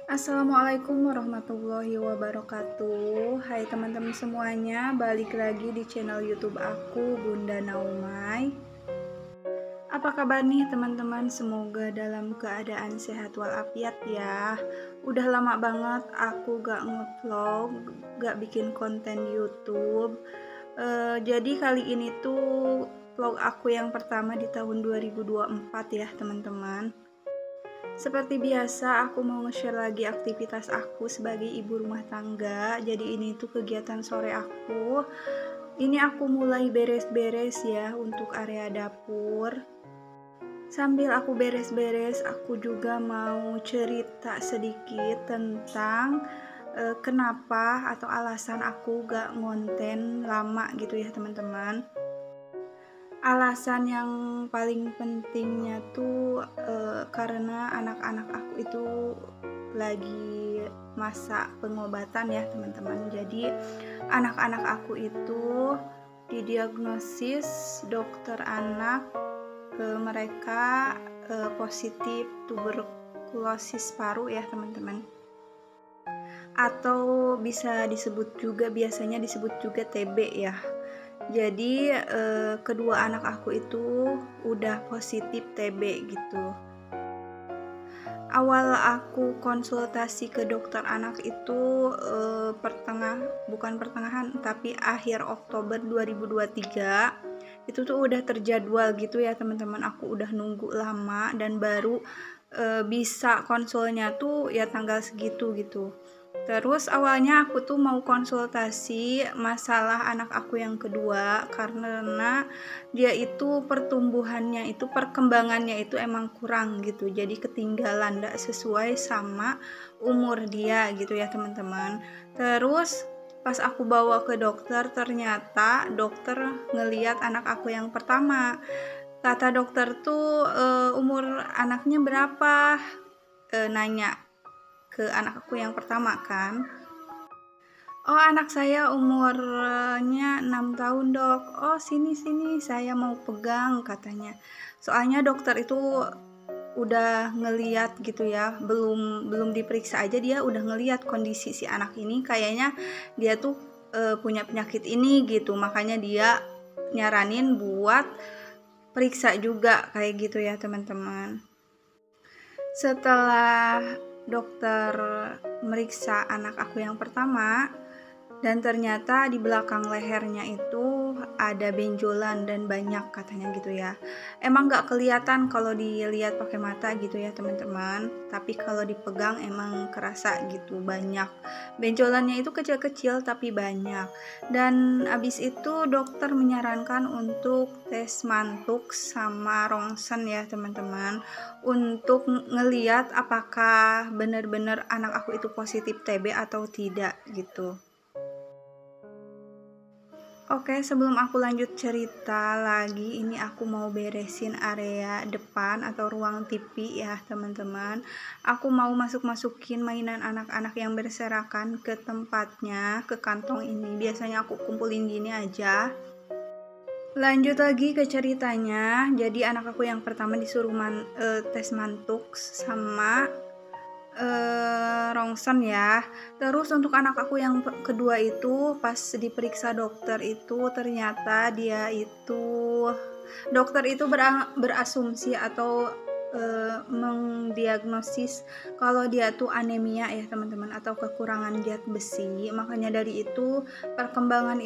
Assalamualaikum warahmatullahi wabarakatuh. Hai teman-teman semuanya, balik lagi di channel YouTube aku, Bunda Naumay. Apa kabar nih teman-teman? Semoga dalam keadaan sehat walafiat ya. Udah lama banget aku gak ngevlog, gak bikin konten YouTube. Jadi kali ini tuh vlog aku yang pertama di tahun 2024 ya teman-teman. Seperti biasa, aku mau nge-share lagi aktivitas aku sebagai ibu rumah tangga. Jadi ini tuh kegiatan sore aku. Ini aku mulai beres-beres ya untuk area dapur. Sambil aku beres-beres, aku juga mau cerita sedikit tentang kenapa atau alasan aku gak ngonten lama gitu ya teman-teman. Alasan yang paling pentingnya tuh karena anak-anak aku itu lagi masa pengobatan ya teman-teman. Jadi anak-anak aku itu didiagnosis dokter anak mereka positif tuberkulosis paru ya teman-teman. Atau bisa disebut juga, biasanya disebut juga TB ya. Jadi kedua anak aku itu udah positif TB gitu. Awal aku konsultasi ke dokter anak itu bukan pertengahan tapi akhir Oktober 2023. Itu tuh udah terjadwal gitu ya teman-teman. Aku udah nunggu lama dan baru bisa konsulnya tuh ya tanggal segitu gitu. Terus awalnya aku tuh mau konsultasi masalah anak aku yang kedua karena dia itu perkembangannya itu emang kurang gitu. Jadi ketinggalan, gak sesuai sama umur dia gitu ya teman-teman. Terus pas aku bawa ke dokter, ternyata dokter ngeliat anak aku yang pertama. Kata dokter tuh umur anaknya berapa? Nanya ke anak aku yang pertama kan. Oh, anak saya umurnya 6 tahun dok. Oh, sini saya mau pegang katanya. Soalnya dokter itu udah ngeliat gitu ya, belum diperiksa aja dia udah ngeliat kondisi si anak ini, kayaknya dia tuh punya penyakit ini gitu. Makanya dia nyaranin buat periksa juga kayak gitu ya teman-teman. Setelah dokter meriksa anak aku yang pertama, dan ternyata di belakang lehernya itu ada benjolan dan banyak katanya gitu ya. Emang gak kelihatan kalau dilihat pakai mata gitu ya teman-teman, tapi kalau dipegang emang kerasa gitu banyak. Benjolannya itu kecil-kecil tapi banyak. Dan abis itu dokter menyarankan untuk tes mantuk sama rongsen ya teman-teman, untuk ngeliat apakah benar-benar anak aku itu positif TB atau tidak gitu. Oke, sebelum aku lanjut cerita lagi, ini aku mau beresin area depan atau ruang TV ya teman-teman. Aku mau masukin mainan anak-anak yang berserakan ke tempatnya, ke kantong ini. Biasanya aku kumpulin gini aja. Lanjut lagi ke ceritanya. Jadi anak aku yang pertama disuruh tes mantuk sama rongsen ya. Terus untuk anak aku yang kedua itu pas diperiksa dokter itu ternyata dokter itu berasumsi atau mendiagnosis kalau dia tuh anemia ya teman-teman, atau kekurangan zat besi. Makanya dari itu perkembangan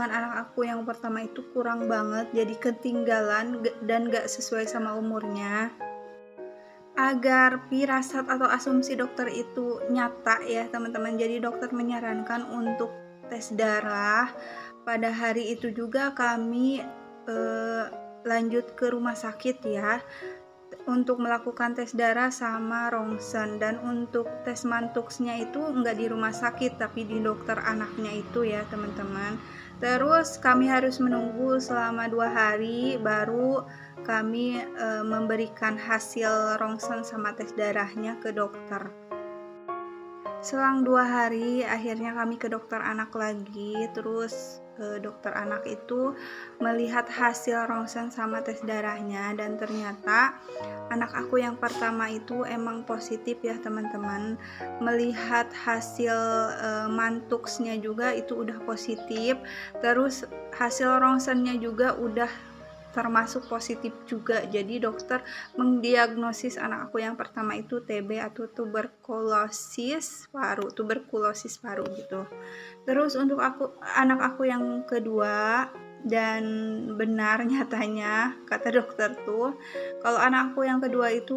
anak aku yang pertama itu kurang banget, jadi ketinggalan dan gak sesuai sama umurnya. Agar firasat atau asumsi dokter itu nyata ya teman-teman, jadi dokter menyarankan untuk tes darah. Pada hari itu juga kami lanjut ke rumah sakit ya untuk melakukan tes darah sama rongsen. Dan untuk tes mantuksnya itu nggak di rumah sakit tapi di dokter anaknya itu ya teman-teman. Terus kami harus menunggu selama 2 hari baru kami memberikan hasil rongsen sama tes darahnya ke dokter. Selang 2 hari akhirnya kami ke dokter anak lagi. Terus dokter anak itu melihat hasil ronsen sama tes darahnya, dan ternyata anak aku yang pertama itu emang positif ya teman-teman. Melihat hasil mantuksnya juga itu udah positif, terus hasil ronsennya juga udah termasuk positif juga. Jadi dokter mendiagnosis anak aku yang pertama itu TB atau tuberkulosis paru gitu. Terus untuk anak aku yang kedua, dan benar nyatanya kata dokter tuh, kalau anak aku yang kedua itu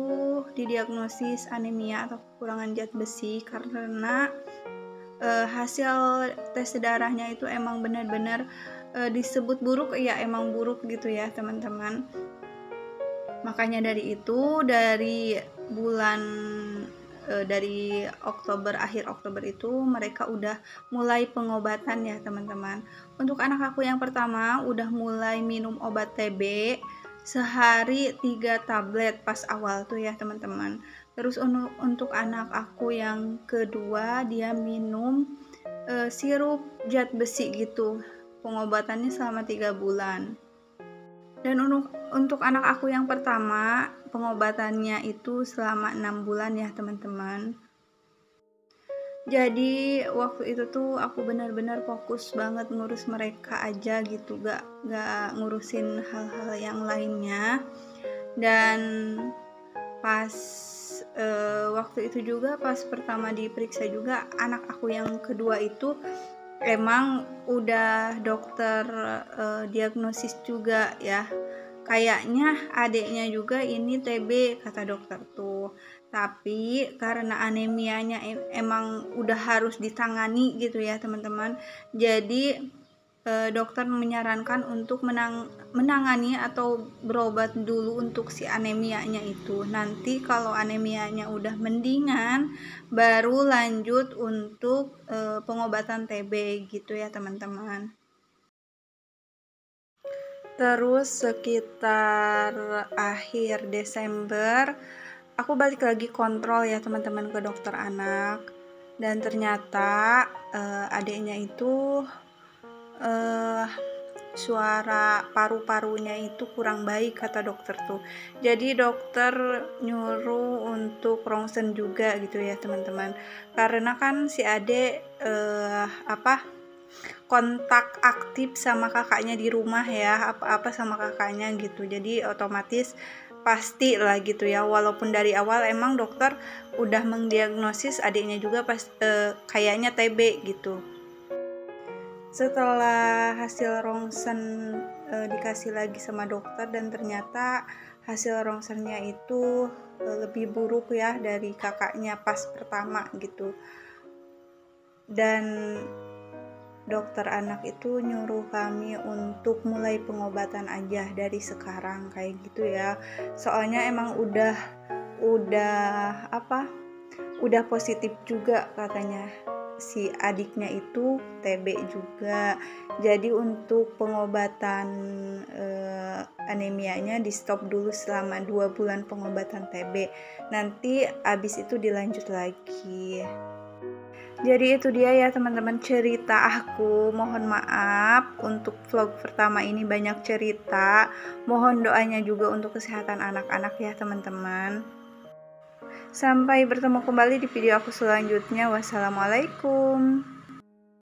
didiagnosis anemia atau kekurangan zat besi karena hasil tes darahnya itu emang benar-benar disebut buruk, ya emang buruk gitu ya teman-teman. Makanya dari itu dari akhir Oktober itu mereka udah mulai pengobatan ya teman-teman. Untuk anak aku yang pertama udah mulai minum obat TB sehari 3 tablet pas awal tuh ya teman-teman. Terus untuk anak aku yang kedua dia minum sirup zat besi gitu, pengobatannya selama 3 bulan. Dan untuk anak aku yang pertama pengobatannya itu selama 6 bulan ya teman-teman. Jadi waktu itu tuh aku benar-benar fokus banget ngurus mereka aja gitu, gak ngurusin hal-hal yang lainnya. Dan pas waktu itu juga pas pertama diperiksa juga anak aku yang kedua itu emang udah dokter diagnosis juga ya, kayaknya adiknya juga ini TB kata dokter tuh, tapi karena anemianya emang udah harus ditangani gitu ya teman-teman. Jadi dokter menyarankan untuk menangani atau berobat dulu untuk si anemianya itu. Nanti kalau anemianya udah mendingan baru lanjut untuk pengobatan TB gitu ya teman-teman. Terus sekitar akhir Desember aku balik lagi kontrol ya teman-teman ke dokter anak, dan ternyata adiknya itu suara paru-parunya itu kurang baik kata dokter tuh. Jadi dokter nyuruh untuk ronsen juga gitu ya teman-teman, karena kan si adik kontak aktif sama kakaknya di rumah ya, apa-apa sama kakaknya gitu, jadi otomatis pasti lah gitu ya. Walaupun dari awal emang dokter udah mendiagnosis adiknya juga kayaknya TB gitu. Setelah hasil ronsen dikasih lagi sama dokter, dan ternyata hasil ronsennya itu lebih buruk ya dari kakaknya pas pertama gitu. Dan dokter anak itu nyuruh kami untuk mulai pengobatan aja dari sekarang kayak gitu ya. Soalnya emang udah positif juga katanya si adiknya itu TB juga. Jadi untuk pengobatan anemianya di stop dulu selama 2 bulan pengobatan TB. Nanti abis itu dilanjut lagi. Jadi itu dia ya teman-teman cerita aku. Mohon maaf untuk vlog pertama ini banyak cerita. Mohon doanya juga untuk kesehatan anak-anak ya teman-teman. Sampai bertemu kembali di video aku selanjutnya. Wassalamualaikum.